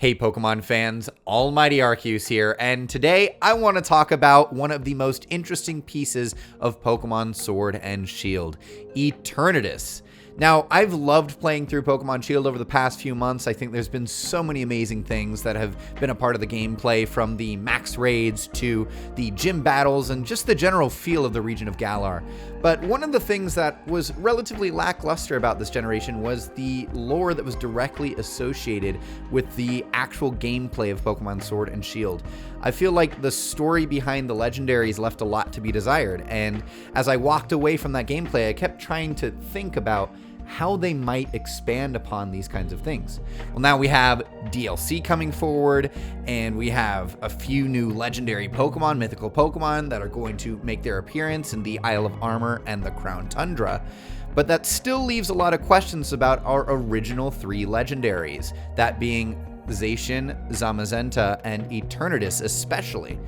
Hey Pokemon fans, AlmightyArceus here, and today I want to talk about one of the most interesting pieces of Pokemon Sword and Shield, Eternatus. Now, I've loved playing through Pokemon Shield over the past few months. I think there's been so many amazing things that have been a part of the gameplay, from the max raids to the gym battles and just the general feel of the region of Galar. But one of the things that was relatively lackluster about this generation was the lore that was directly associated with the actual gameplay of Pokemon Sword and Shield. I feel like the story behind the legendaries left a lot to be desired, and as I walked away from that gameplay, I kept trying to think about how they might expand upon these kinds of things. Well, now we have DLC coming forward, and we have a few new legendary Pokemon, mythical Pokemon, that are going to make their appearance in the Isle of Armor and the Crown Tundra. But that still leaves a lot of questions about our original three legendaries, that being Zacian, Zamazenta, and Eternatus especially.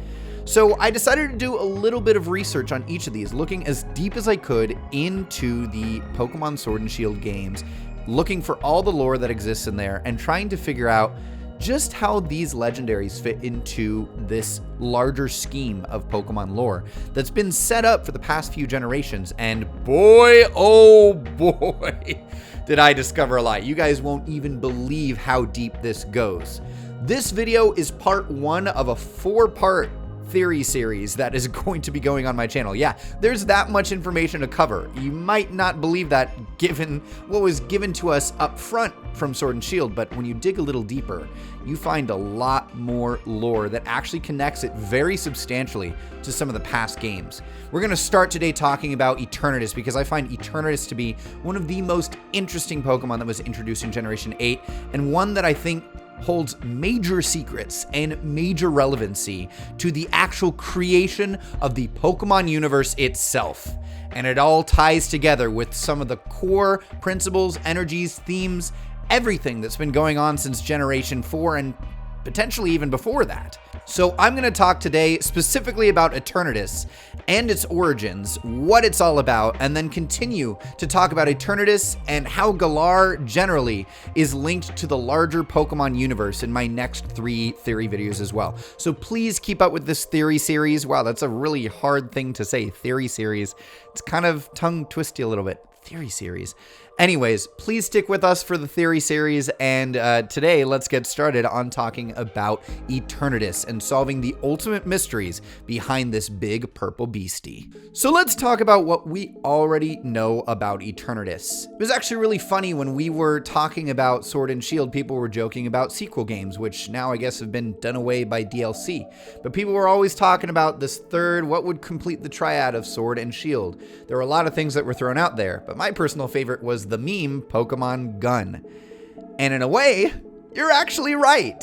So I decided to do a little bit of research on each of these, looking as deep as I could into the Pokemon Sword and Shield games, looking for all the lore that exists in there, and trying to figure out just how these legendaries fit into this larger scheme of Pokemon lore that's been set up for the past few generations. And boy, oh boy, did I discover a lot. You guys won't even believe how deep this goes. This video is part one of a 4-part theory series that is going to be going on my channel. Yeah, there's that much information to cover. You might not believe that given what was given to us up front from Sword and Shield, but when you dig a little deeper, you find a lot more lore that actually connects it very substantially to some of the past games. We're going to start today talking about Eternatus, because I find Eternatus to be one of the most interesting Pokemon that was introduced in Generation 8, and one that I think holds major secrets and major relevancy to the actual creation of the Pokemon Universe itself. And it all ties together with some of the core principles, energies, themes, everything that's been going on since Generation 4 and potentially even before that. So I'm going to talk today specifically about Eternatus and its origins, what it's all about, and then continue to talk about Eternatus and how Galar generally is linked to the larger Pokemon universe in my next 3 theory videos as well. So please keep up with this theory series. Wow, that's a really hard thing to say, theory series. It's kind of tongue twisty a little bit. Theory series. Anyways, please stick with us for the theory series, and today let's get started on talking about Eternatus and solving the ultimate mysteries behind this big purple beastie. So let's talk about what we already know about Eternatus. It was actually really funny when we were talking about Sword and Shield, people were joking about sequel games, which now I guess have been done away by DLC. But people were always talking about this third, what would complete the triad of Sword and Shield. There were a lot of things that were thrown out there, but my personal favorite was the meme Pokemon Gun. And in a way, you're actually right.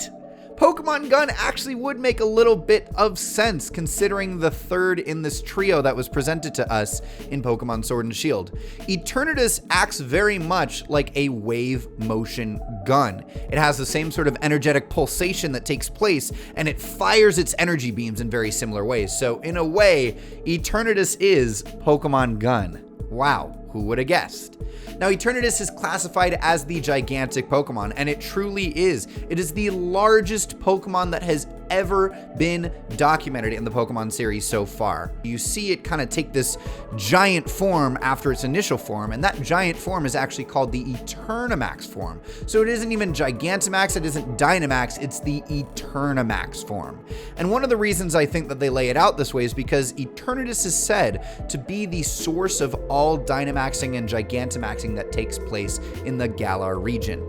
Pokemon Gun actually would make a little bit of sense, considering the third in this trio that was presented to us in Pokemon Sword and Shield. Eternatus acts very much like a wave motion gun. It has the same sort of energetic pulsation that takes place, and it fires its energy beams in very similar ways. So in a way, Eternatus is Pokemon Gun. Wow, who would have guessed? Now, Eternatus is classified as the gigantic Pokemon, and it truly is. It is the largest Pokemon that has ever been documented in the Pokemon series so far. You see it kind of take this giant form after its initial form, and that giant form is actually called the Eternamax form. So it isn't even Gigantamax, it isn't Dynamax, it's the Eternamax form. And one of the reasons I think that they lay it out this way is because Eternatus is said to be the source of all Dynamaxing and Gigantamaxing that takes place in the Galar region.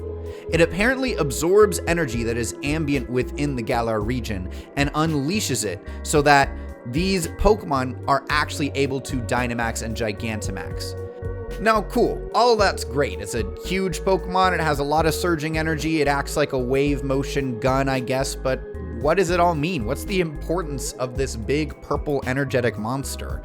It apparently absorbs energy that is ambient within the Galar region and unleashes it so that these Pokemon are actually able to Dynamax and Gigantamax. Now, cool, all that's great. It's a huge Pokemon, it has a lot of surging energy, it acts like a wave motion gun, I guess, but what does it all mean? What's the importance of this big purple energetic monster?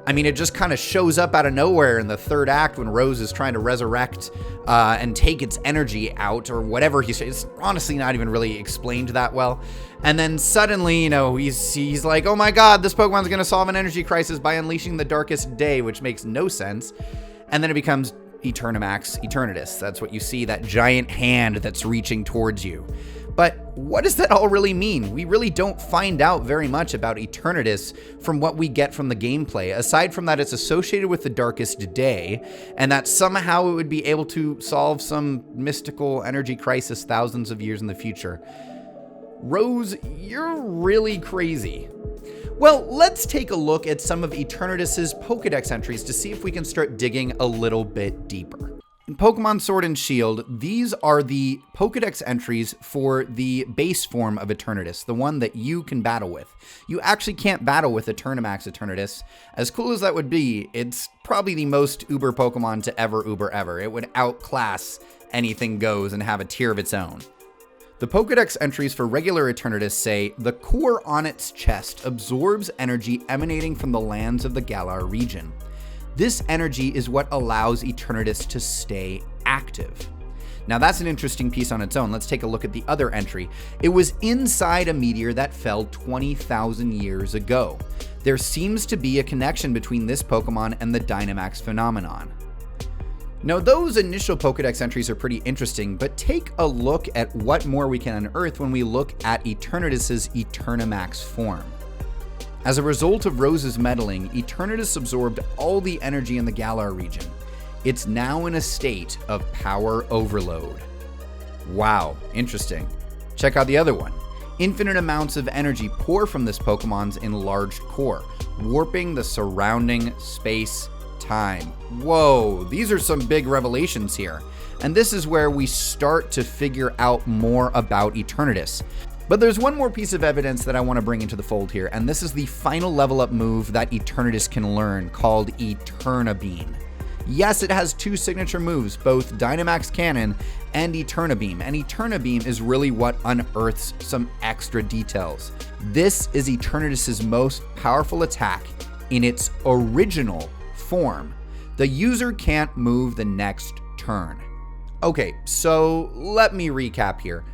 I mean, it just kind of shows up out of nowhere in the third act when Rose is trying to resurrect and take its energy out, or whatever he says. It's honestly not even really explained that well. And then suddenly, you know, he's like, oh my god, this Pokemon's going to solve an energy crisis by unleashing the darkest day, which makes no sense. And then it becomes Eternamax Eternatus. That's what you see, that giant hand that's reaching towards you. But what does that all really mean? We really don't find out very much about Eternatus from what we get from the gameplay, aside from that it's associated with the darkest day, and that somehow it would be able to solve some mystical energy crisis thousands of years in the future. Rose, you're really crazy. Well, let's take a look at some of Eternatus's Pokédex entries to see if we can start digging a little bit deeper. In Pokemon Sword and Shield, these are the Pokédex entries for the base form of Eternatus, the one that you can battle with. You actually can't battle with Eternamax Eternatus. As cool as that would be, it's probably the most uber Pokemon to ever uber ever. It would outclass anything goes and have a tier of its own. The Pokédex entries for regular Eternatus say, the core on its chest absorbs energy emanating from the lands of the Galar region. This energy is what allows Eternatus to stay active. Now that's an interesting piece on its own. Let's take a look at the other entry. It was inside a meteor that fell 20,000 years ago. There seems to be a connection between this Pokemon and the Dynamax phenomenon. Now those initial Pokédex entries are pretty interesting, but take a look at what more we can unearth when we look at Eternatus's Eternamax form. As a result of Rose's meddling, Eternatus absorbed all the energy in the Galar region. It's now in a state of power overload. Wow, interesting. Check out the other one. Infinite amounts of energy pour from this Pokemon's enlarged core, warping the surrounding space-time. Whoa, these are some big revelations here. And this is where we start to figure out more about Eternatus. But there's one more piece of evidence that I want to bring into the fold here, and this is the final level up move that Eternatus can learn, called Eternabeam. Yes, it has two signature moves, both Dynamax Cannon and Eternabeam, and Eternabeam is really what unearths some extra details. This is Eternatus's most powerful attack in its original form. The user can't move the next turn. Okay, so let me recap here.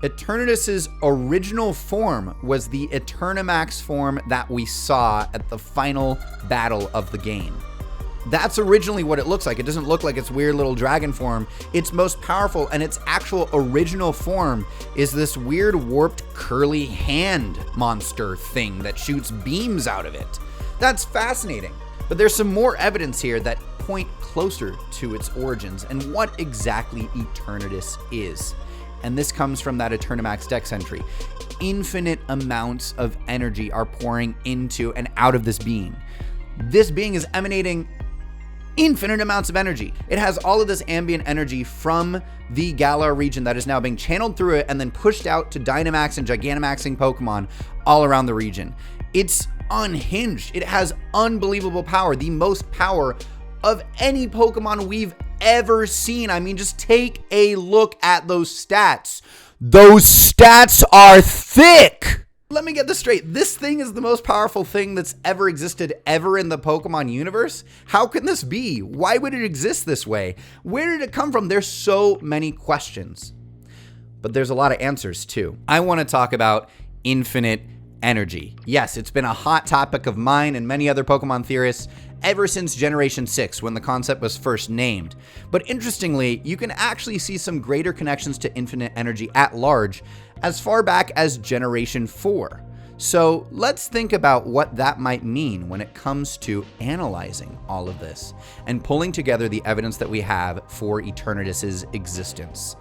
Eternatus's original form was the Eternamax form that we saw at the final battle of the game. That's originally what it looks like. It doesn't look like its weird little dragon form. It's most powerful, and its actual original form is this weird warped curly hand monster thing that shoots beams out of it. That's fascinating. But there's some more evidence here that point closer to its origins and what exactly Eternatus is. And this comes from that Eternamax Dex entry. Infinite amounts of energy are pouring into and out of this being. This being is emanating infinite amounts of energy. It has all of this ambient energy from the Galar region that is now being channeled through it and then pushed out to Dynamax and Gigantamaxing Pokemon all around the region. It's unhinged. It has unbelievable power, the most power of any Pokemon we've ever seen. I mean, just take a look at those stats. Those stats are thick. Let me get this straight. This thing is the most powerful thing that's ever existed ever in the Pokemon universe? How can this be? Why would it exist this way? Where did it come from? There's so many questions. But there's a lot of answers too. I want to talk about infinite energy. Yes, it's been a hot topic of mine and many other Pokemon theorists ever since Generation 6, when the concept was first named. But interestingly, you can actually see some greater connections to infinite energy at large as far back as Generation 4. So let's think about what that might mean when it comes to analyzing all of this and pulling together the evidence that we have for Eternatus's existence.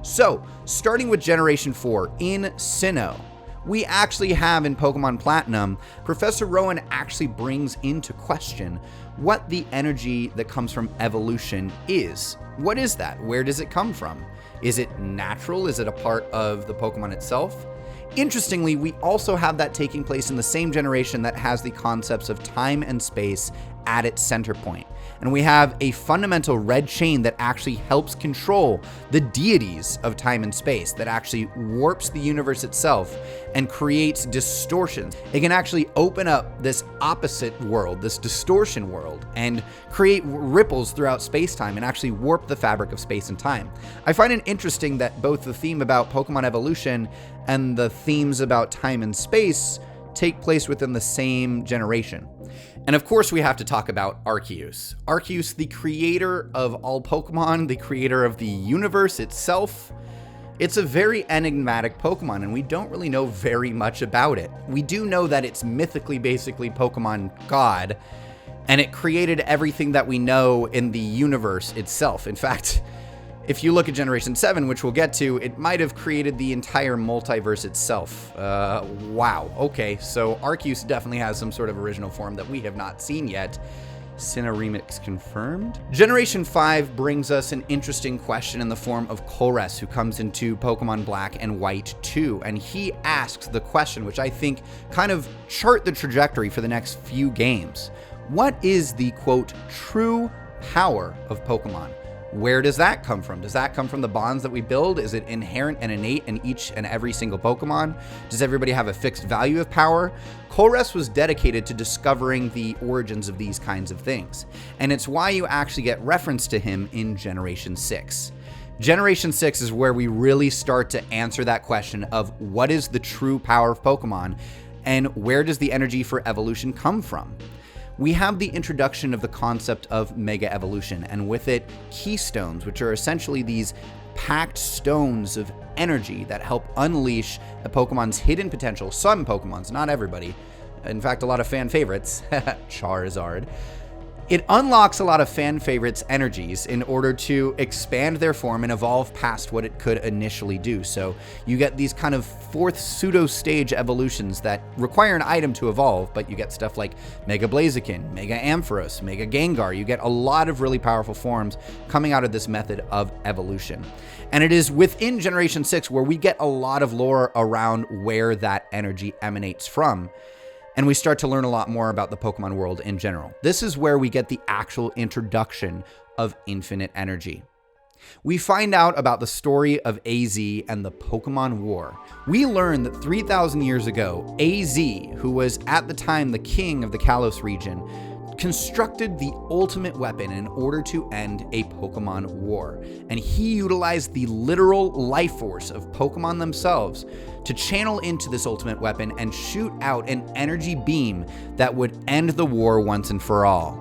So, starting with Generation 4, in Sinnoh, we actually have in Pokemon Platinum, Professor Rowan actually brings into question what the energy that comes from evolution is. What is that? Where does it come from? Is it natural? Is it a part of the Pokemon itself? Interestingly, we also have that taking place in the same generation that has the concepts of time and space at its center point. And we have a fundamental red chain that actually helps control the deities of time and space, that actually warps the universe itself and creates distortions. It can actually open up this opposite world, this distortion world, and create ripples throughout space-time and actually warp the fabric of space and time. I find it interesting that both the theme about Pokemon evolution and the themes about time and space take place within the same generation. And of course, we have to talk about Arceus. Arceus, the creator of all Pokemon, the creator of the universe itself. It's a very enigmatic Pokemon, and we don't really know very much about it. We do know that it's mythically basically Pokemon God, and it created everything that we know in the universe itself. In fact, if you look at Generation 7, which we'll get to, it might have created the entire multiverse itself. Wow. Okay, so Arceus definitely has some sort of original form that we have not seen yet. Sinnoh remix confirmed. Generation 5 brings us an interesting question in the form of Colress, who comes into Pokemon Black and White 2, and he asks the question, which I think kind of chart the trajectory for the next few games. What is the, quote, true power of Pokemon? Where does that come from? Does that come from the bonds that we build? Is it inherent and innate in each and every single Pokemon? Does everybody have a fixed value of power? Colress was dedicated to discovering the origins of these kinds of things, and it's why you actually get reference to him in Generation 6. Generation 6 is where we really start to answer that question of what is the true power of Pokemon, and where does the energy for evolution come from? We have the introduction of the concept of Mega Evolution, and with it, Keystones, which are essentially these packed stones of energy that help unleash a Pokemon's hidden potential. Some Pokemons, not everybody. In fact, a lot of fan favorites. Charizard. It unlocks a lot of fan favorites' energies in order to expand their form and evolve past what it could initially do. So you get these kind of fourth pseudo-stage evolutions that require an item to evolve, but you get stuff like Mega Blaziken, Mega Ampharos, Mega Gengar. You get a lot of really powerful forms coming out of this method of evolution. And it is within Generation 6 where we get a lot of lore around where that energy emanates from. And we start to learn a lot more about the Pokemon world in general. This is where we get the actual introduction of infinite energy. We find out about the story of AZ and the Pokemon War. We learn that 3,000 years ago, AZ, who was at the time the king of the Kalos region, constructed the ultimate weapon in order to end a Pokemon war. And he utilized the literal life force of Pokemon themselves to channel into this ultimate weapon and shoot out an energy beam that would end the war once and for all.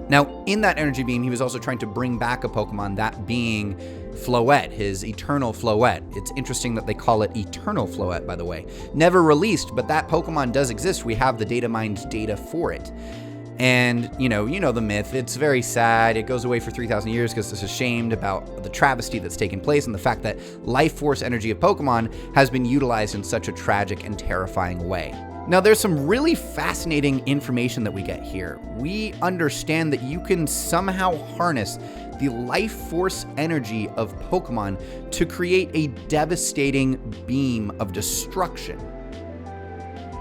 Now, in that energy beam, he was also trying to bring back a Pokemon, that being Floette, his eternal Floette. It's interesting that they call it Eternal Floette, by the way. Never released, but that Pokemon does exist. We have the data mined data for it. And, you know the myth. It's very sad. It goes away for 3,000 years because it's ashamed about the travesty that's taken place and the fact that life force energy of Pokemon has been utilized in such a tragic and terrifying way. Now, there's some really fascinating information that we get here. We understand that you can somehow harness the life force energy of Pokemon to create a devastating beam of destruction.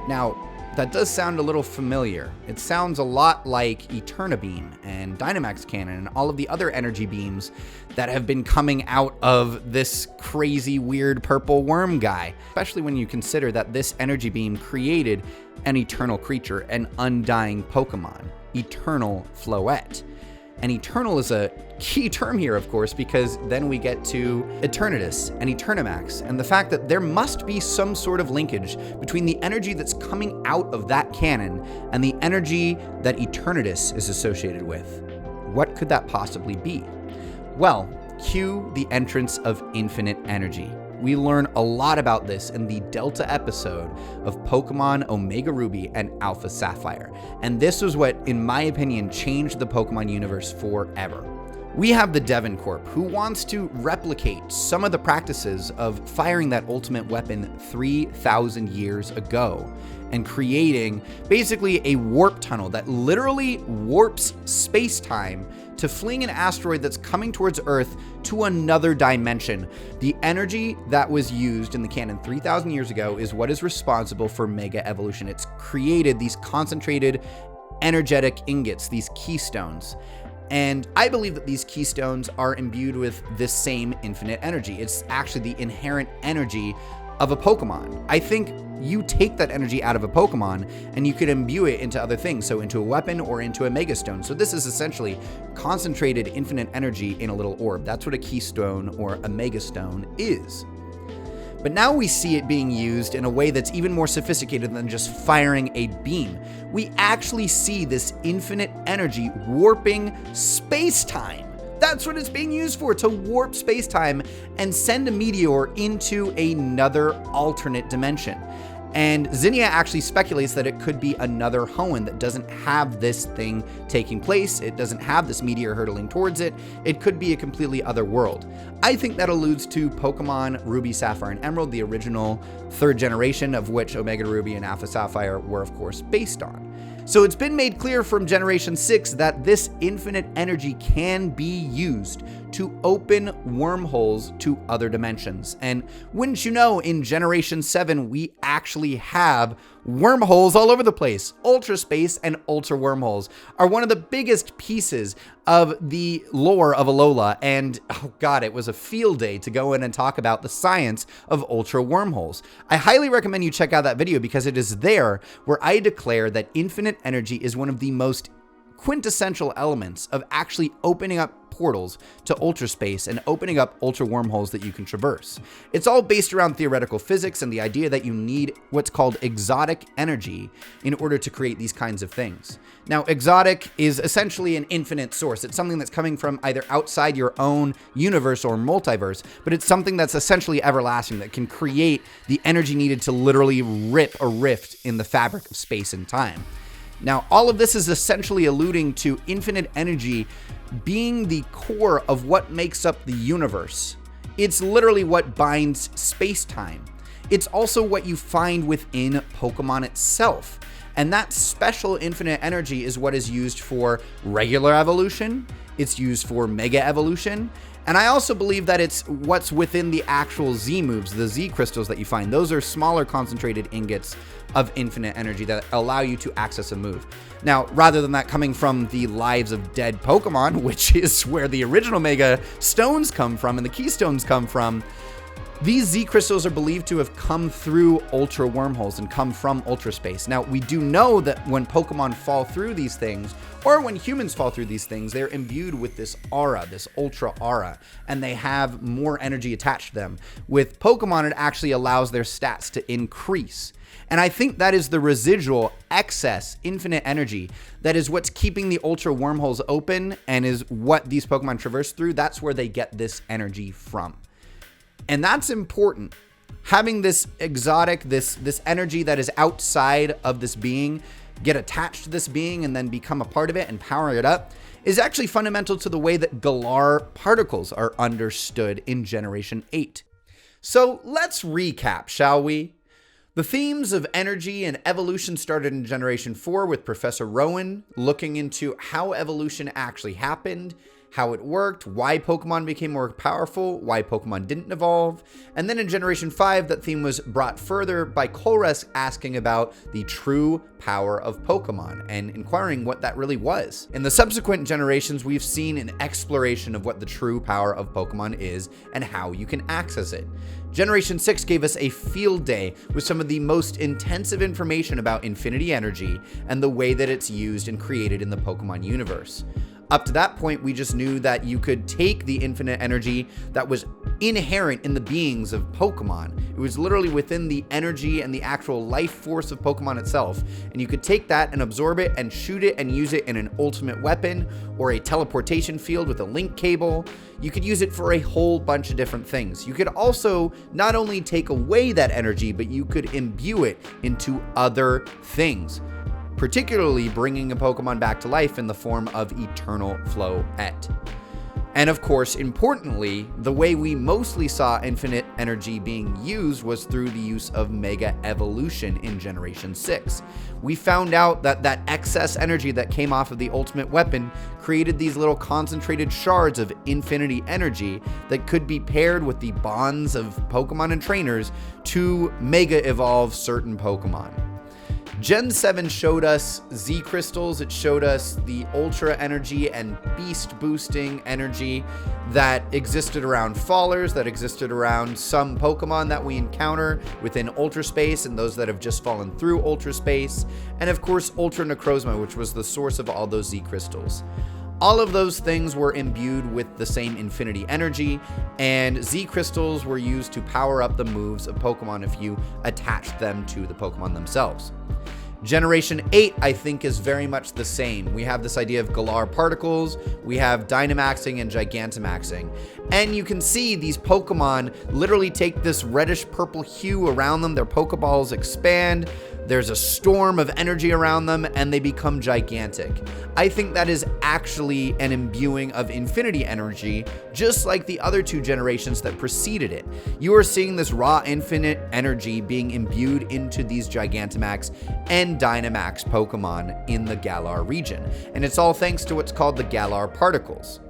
Now, that does sound a little familiar. It sounds a lot like Eternabeam and Dynamax Cannon and all of the other energy beams that have been coming out of this crazy, weird purple worm guy. Especially when you consider that this energy beam created an eternal creature, an undying Pokemon, Eternal Floette. And eternal is a key term here, of course, because then we get to Eternatus and Eternamax, and the fact that there must be some sort of linkage between the energy that's coming out of that cannon and the energy that Eternatus is associated with. What could that possibly be? Well, cue the entrance of infinite energy. We learn a lot about this in the Delta episode of Pokemon Omega Ruby and Alpha Sapphire, and this was what, in my opinion, changed the Pokemon universe forever. We have the Devon Corp, who wants to replicate some of the practices of firing that ultimate weapon 3,000 years ago and creating basically a warp tunnel that literally warps space-time to fling an asteroid that's coming towards Earth to another dimension. The energy that was used in the canon 3,000 years ago is what is responsible for Mega Evolution. It's created these concentrated energetic ingots, these keystones. And I believe that these keystones are imbued with this same infinite energy. It's actually the inherent energy of a Pokemon. I think you take that energy out of a Pokemon and you could imbue it into other things, so into a weapon or into a Megastone. So this is essentially concentrated infinite energy in a little orb. That's what a Keystone or a Megastone is. But now we see it being used in a way that's even more sophisticated than just firing a beam. We actually see this infinite energy warping space-time That's what it's being used for, to warp space-time and send a meteor into another alternate dimension. And Zinnia actually speculates that it could be another Hoenn that doesn't have this thing taking place. It doesn't have this meteor hurtling towards it. It could be a completely other world. I think that alludes to Pokemon Ruby, Sapphire, and Emerald, the original 3rd generation, of which Omega Ruby and Alpha Sapphire were, of course, based on. So it's been made clear from Generation 6 that this infinite energy can be used to open wormholes to other dimensions. And wouldn't you know, in Generation 7, we actually have wormholes all over the place. Ultra Space and Ultra Wormholes are one of the biggest pieces of the lore of Alola, and oh god, it was a field day to go in and talk about the science of Ultra Wormholes. I highly recommend you check out that video because it is there where I declare that infinite energy is one of the most quintessential elements of actually opening up portals to ultra space and opening up ultra wormholes that you can traverse. It's all based around theoretical physics and the idea that you need what's called exotic energy in order to create these kinds of things. Now, exotic is essentially an infinite source. It's something that's coming from either outside your own universe or multiverse, but it's something that's essentially everlasting, that can create the energy needed to literally rip a rift in the fabric of space and time. Now, all of this is essentially alluding to infinite energy being the core of what makes up the universe. It's literally what binds space-time. It's also what you find within Pokemon itself. And that special infinite energy is what is used for regular evolution, it's used for mega evolution, and I also believe that it's what's within the actual Z moves, the Z crystals that you find. Those are smaller concentrated ingots of infinite energy that allow you to access a move. Now, rather than that coming from the lives of dead Pokemon, which is where the original Mega Stones come from and the Keystones come from, these Z crystals are believed to have come through ultra wormholes and come from ultra space. Now, we do know that when Pokemon fall through these things, or when humans fall through these things, they're imbued with this aura, this ultra aura, and they have more energy attached to them. With Pokemon, it actually allows their stats to increase. And I think that is the residual excess infinite energy that is what's keeping the ultra wormholes open and is what these Pokemon traverse through. That's where they get this energy from. And that's important. Having this exotic, this energy that is outside of this being, get attached to this being and then become a part of it and power it up, is actually fundamental to the way that Galar particles are understood in Generation 8. So let's recap, shall we? The themes of energy and evolution started in Generation 4 with Professor Rowan looking into how evolution actually happened, how it worked, why Pokemon became more powerful, why Pokemon didn't evolve. And then in Generation 5, that theme was brought further by Colress asking about the true power of Pokemon and inquiring what that really was. In the subsequent generations, we've seen an exploration of what the true power of Pokemon is and how you can access it. Generation 6 gave us a field day with some of the most intensive information about infinity energy and the way that it's used and created in the Pokemon universe. Up to that point, we just knew that you could take the infinite energy that was inherent in the beings of Pokemon. It was literally within the energy and the actual life force of Pokemon itself. And you could take that and absorb it and shoot it and use it in an ultimate weapon or a teleportation field with a link cable. You could use it for a whole bunch of different things. You could also not only take away that energy, but you could imbue it into other things, particularly bringing a Pokemon back to life in the form of Eternal Floette. And of course, importantly, the way we mostly saw infinite energy being used was through the use of Mega Evolution in Generation 6. We found out that that excess energy that came off of the ultimate weapon created these little concentrated shards of infinity energy that could be paired with the bonds of Pokemon and trainers to Mega Evolve certain Pokemon. Gen 7 showed us Z crystals, it showed us the ultra energy and beast boosting energy that existed around fallers, that existed around some Pokemon that we encounter within Ultra Space and those that have just fallen through Ultra Space, and of course Ultra Necrozma, which was the source of all those Z crystals. All of those things were imbued with the same infinity energy, and Z crystals were used to power up the moves of Pokemon if you attached them to the Pokemon themselves. Generation 8, I think, is very much the same. We have this idea of Galar particles, we have Dynamaxing and Gigantamaxing. And you can see these Pokemon literally take this reddish purple hue around them, their Pokeballs expand, there's a storm of energy around them, and they become gigantic. I think that is actually an imbuing of infinity energy, just like the other 2 generations that preceded it. You are seeing this raw infinite energy being imbued into these Gigantamax and Dynamax Pokemon in the Galar region, and it's all thanks to what's called the Galar particles.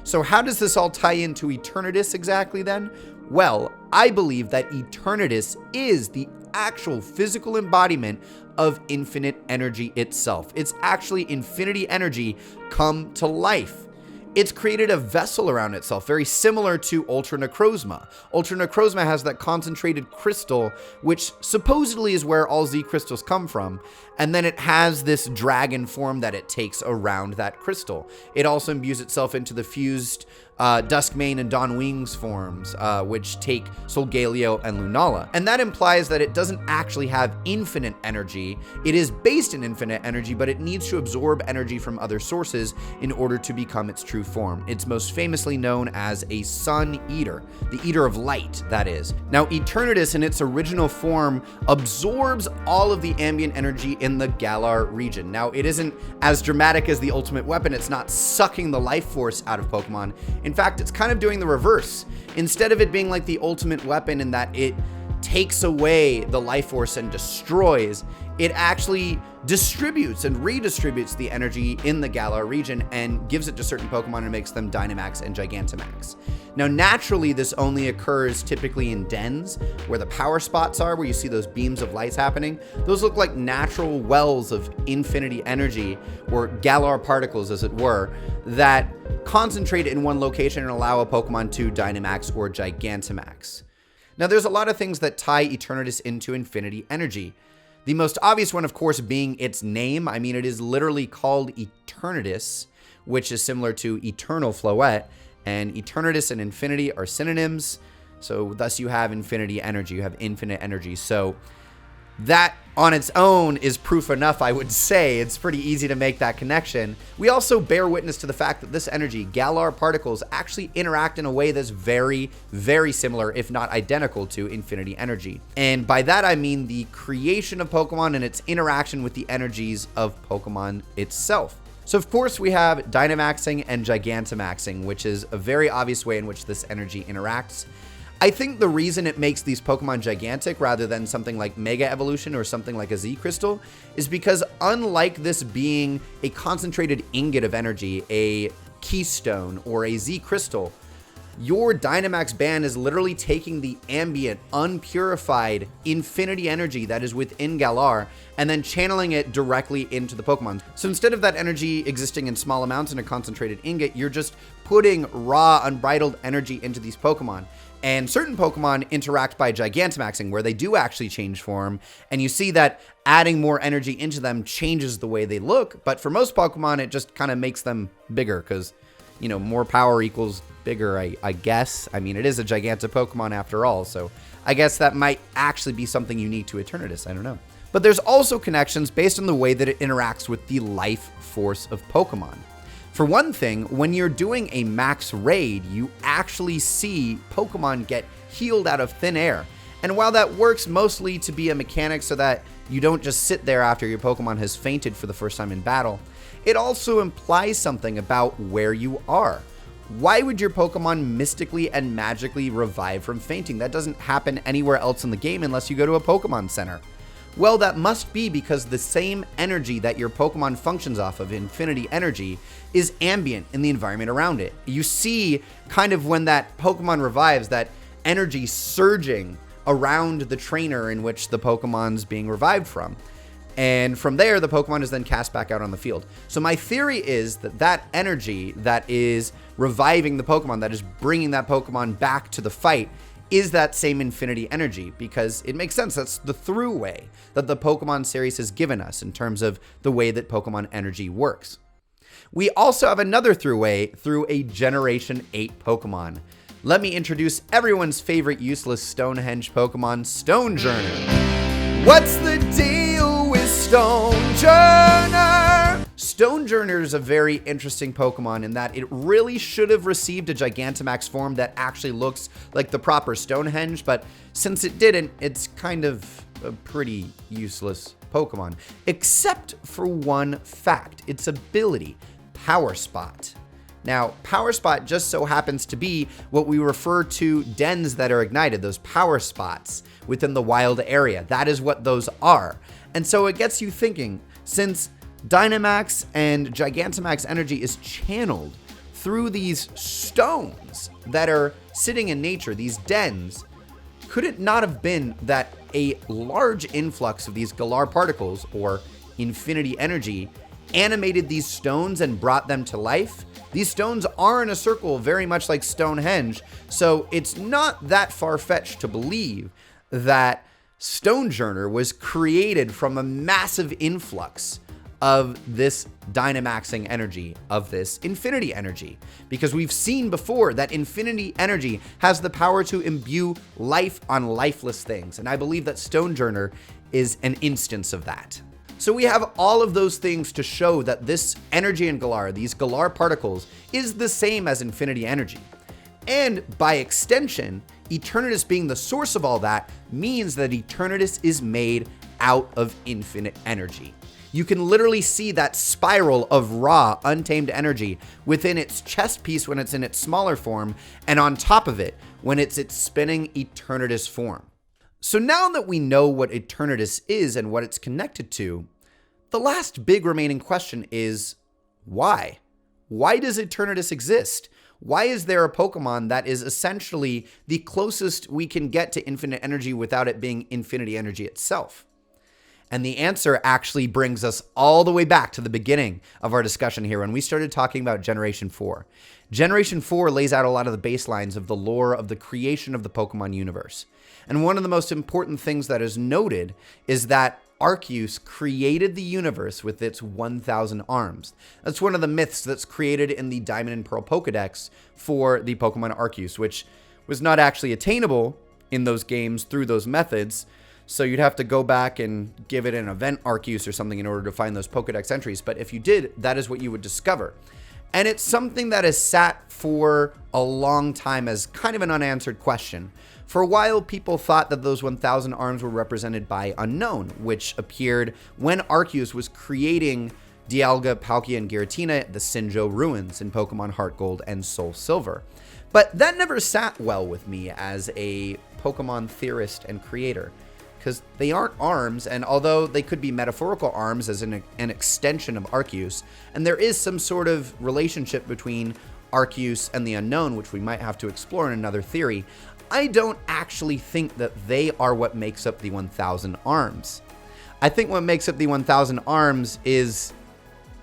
So how does this all tie into Eternatus exactly then? Well, I believe that Eternatus is the actual physical embodiment of infinite energy itself. It's actually infinity energy come to life. It's created a vessel around itself, very similar to Ultra Necrozma. Ultra Necrozma has that concentrated crystal, which supposedly is where all Z crystals come from, and then it has this dragon form that it takes around that crystal. It also imbues itself into the fused Duskmane and Dawn Wings forms, which take Solgaleo and Lunala. And that implies that it doesn't actually have infinite energy. It is based in infinite energy, but it needs to absorb energy from other sources in order to become its true form. It's most famously known as a Sun Eater, the Eater of Light, that is. Now, Eternatus in its original form absorbs all of the ambient energy in the Galar region. Now, it isn't as dramatic as the ultimate weapon. It's not sucking the life force out of Pokemon. In fact, it's kind of doing the reverse. Instead of it being like the ultimate weapon in that it takes away the life force and destroys, it actually distributes and redistributes the energy in the Galar region and gives it to certain Pokemon and makes them Dynamax and Gigantamax. Now, naturally, this only occurs typically in dens where the power spots are, where you see those beams of lights happening. Those look like natural wells of infinity energy, or Galar particles, as it were, that concentrate in one location and allow a Pokemon to Dynamax or Gigantamax. Now, there's a lot of things that tie Eternatus into infinity energy. The most obvious one, of course, being its name. I mean, it is literally called Eternatus, which is similar to Eternal Floette, and Eternatus and Infinity are synonyms, so thus you have infinity energy, you have infinite energy. So that on its own is proof enough, I would say. It's pretty easy to make that connection. We also bear witness to the fact that this energy, Galar particles, actually interact in a way that's very, very similar, if not identical, to infinity energy. And by that, I mean the creation of Pokemon and its interaction with the energies of Pokemon itself. So of course we have Dynamaxing and Gigantamaxing, which is a very obvious way in which this energy interacts. I think the reason it makes these Pokemon gigantic rather than something like Mega Evolution or something like a Z Crystal is because, unlike this being a concentrated ingot of energy, a keystone, or a Z Crystal, your Dynamax band is literally taking the ambient, unpurified infinity energy that is within Galar and then channeling it directly into the Pokemon. So instead of that energy existing in small amounts in a concentrated ingot, you're just putting raw, unbridled energy into these Pokemon. And certain Pokemon interact by Gigantamaxing, where they do actually change form, and you see that adding more energy into them changes the way they look. But for most Pokemon, it just kind of makes them bigger, because, you know, more power equals bigger, I guess. I mean, it is a gigantic Pokemon after all, so I guess that might actually be something unique to Eternatus. I don't know. But there's also connections based on the way that it interacts with the life force of Pokemon. For one thing, when you're doing a max raid, you actually see Pokemon get healed out of thin air. And while that works mostly to be a mechanic so that you don't just sit there after your Pokemon has fainted for the first time in battle, it also implies something about where you are. Why would your Pokemon mystically and magically revive from fainting? That doesn't happen anywhere else in the game unless you go to a Pokemon Center. Well, that must be because the same energy that your Pokemon functions off of, infinity energy, is ambient in the environment around it. You see kind of when that Pokemon revives, that energy surging around the trainer in which the Pokemon's being revived from. And from there, the Pokemon is then cast back out on the field. So my theory is that that energy that is reviving the Pokemon, that is bringing that Pokemon back to the fight, is that same infinity energy, because it makes sense. That's the through way that the Pokemon series has given us in terms of the way that Pokemon energy works. We also have another through way through a Generation 8 Pokemon. Let me introduce everyone's favorite useless Stonehenge Pokemon, Stonejourner. What's the deal with Stonejourner! Stonejourner is a very interesting Pokemon in that it really should have received a Gigantamax form that actually looks like the proper Stonehenge, but since it didn't, it's kind of a pretty useless Pokemon. Except for one fact, its ability, Power Spot. Now, Power Spot just so happens to be what we refer to dens that are ignited, those power spots within the wild area. That is what those are. And so it gets you thinking, since Dynamax and Gigantamax energy is channeled through these stones that are sitting in nature, these dens, could it not have been that a large influx of these Galar particles, or infinity energy, animated these stones and brought them to life? These stones are in a circle very much like Stonehenge, so it's not that far-fetched to believe that Stonejourner was created from a massive influx of this Dynamaxing energy, of this infinity energy. Because we've seen before that infinity energy has the power to imbue life on lifeless things, and I believe that Stonejourner is an instance of that. So we have all of those things to show that this energy in Galar, these Galar particles, is the same as infinity energy. And by extension, Eternatus being the source of all that means that Eternatus is made out of infinite energy. You can literally see that spiral of raw, untamed energy within its chest piece when it's in its smaller form, and on top of it when it's its spinning Eternatus form. So now that we know what Eternatus is and what it's connected to, the last big remaining question is, why? Why does Eternatus exist? Why is there a Pokemon that is essentially the closest we can get to infinite energy without it being infinity energy itself? And the answer actually brings us all the way back to the beginning of our discussion here when we started talking about Generation 4. Generation 4 lays out a lot of the baselines of the lore of the creation of the Pokemon universe. And one of the most important things that is noted is that Arceus created the universe with its 1,000 arms. That's one of the myths that's created in the Diamond and Pearl Pokedex for the Pokemon Arceus, which was not actually attainable in those games through those methods. So you'd have to go back and give it an event Arceus or something in order to find those Pokedex entries. But if you did, that is what you would discover. And it's something that has sat for a long time as kind of an unanswered question. For a while, people thought that those 1,000 arms were represented by Unknown, which appeared when Arceus was creating Dialga, Palkia, and Giratina at the Sinjoh ruins in Pokemon Heart Gold and Soul Silver. But that never sat well with me as a Pokemon theorist and creator, because they aren't arms, and although they could be metaphorical arms as an extension of Arceus, and there is some sort of relationship between Arceus and the Unknown, which we might have to explore in another theory, I don't actually think that they are what makes up the 1,000 arms. I think what makes up the 1,000 arms is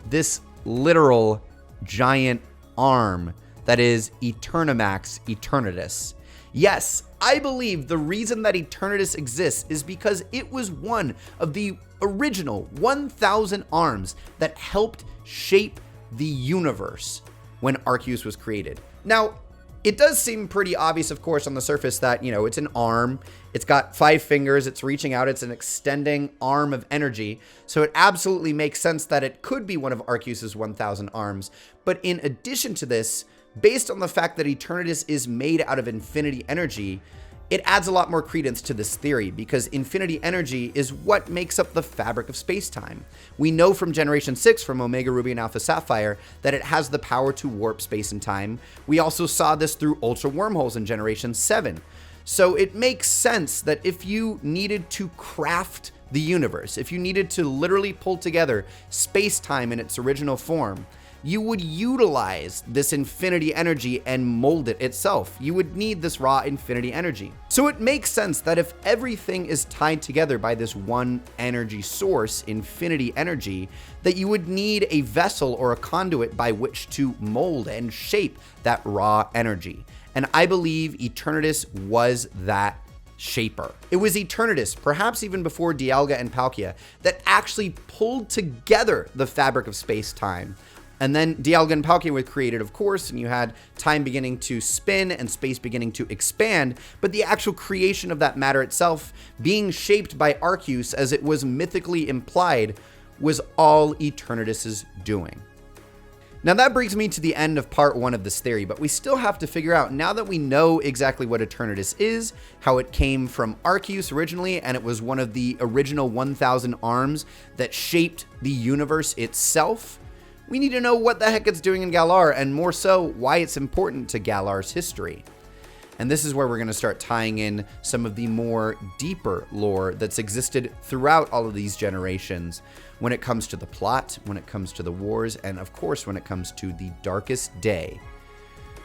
this literal giant arm that is Eternamax Eternatus. Yes, I believe the reason that Eternatus exists is because it was one of the original 1,000 arms that helped shape the universe when Arceus was created. Now, it does seem pretty obvious, of course, on the surface that, it's an arm, it's got 5 fingers, it's reaching out, it's an extending arm of energy, so it absolutely makes sense that it could be one of Arceus's 1,000 arms. But in addition to this, based on the fact that Eternatus is made out of infinity energy, it adds a lot more credence to this theory, because infinity energy is what makes up the fabric of space-time. We know from Generation 6, from Omega Ruby and Alpha Sapphire, that it has the power to warp space and time. We also saw this through Ultra Wormholes in Generation 7. So it makes sense that if you needed to craft the universe, if you needed to literally pull together space-time in its original form, you would utilize this infinity energy and mold it itself. You would need this raw infinity energy. So it makes sense that if everything is tied together by this one energy source, infinity energy, that you would need a vessel or a conduit by which to mold and shape that raw energy. And I believe Eternatus was that shaper. It was Eternatus, perhaps even before Dialga and Palkia, that actually pulled together the fabric of space-time And then Dialga Palkia were created, of course, and you had time beginning to spin and space beginning to expand, but the actual creation of that matter itself being shaped by Arceus, as it was mythically implied, was all Eternatus' doing. Now that brings me to the end of part 1 of this theory, but we still have to figure out, now that we know exactly what Eternatus is, how it came from Arceus originally, and it was one of the original 1,000 arms that shaped the universe itself, we need to know what the heck it's doing in Galar, and more so, why it's important to Galar's history. And this is where we're going to start tying in some of the more deeper lore that's existed throughout all of these generations when it comes to the plot, when it comes to the wars, and of course when it comes to the darkest day.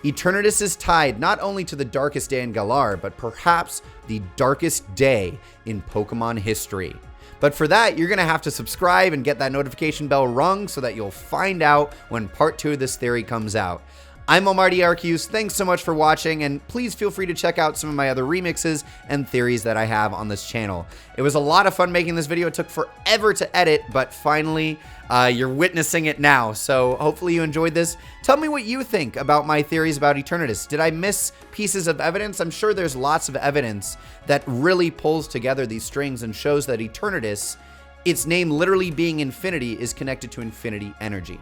Eternatus is tied not only to the darkest day in Galar, but perhaps the darkest day in Pokemon history. But for that, you're going to have to subscribe and get that notification bell rung so that you'll find out when part 2 of this theory comes out. I'm AlmightyArceus, thanks so much for watching, and please feel free to check out some of my other remixes and theories that I have on this channel. It was a lot of fun making this video. It took forever to edit, but finally, you're witnessing it now, so hopefully you enjoyed this. Tell me what you think about my theories about Eternatus. Did I miss pieces of evidence? I'm sure there's lots of evidence that really pulls together these strings and shows that Eternatus, its name literally being infinity, is connected to infinity energy.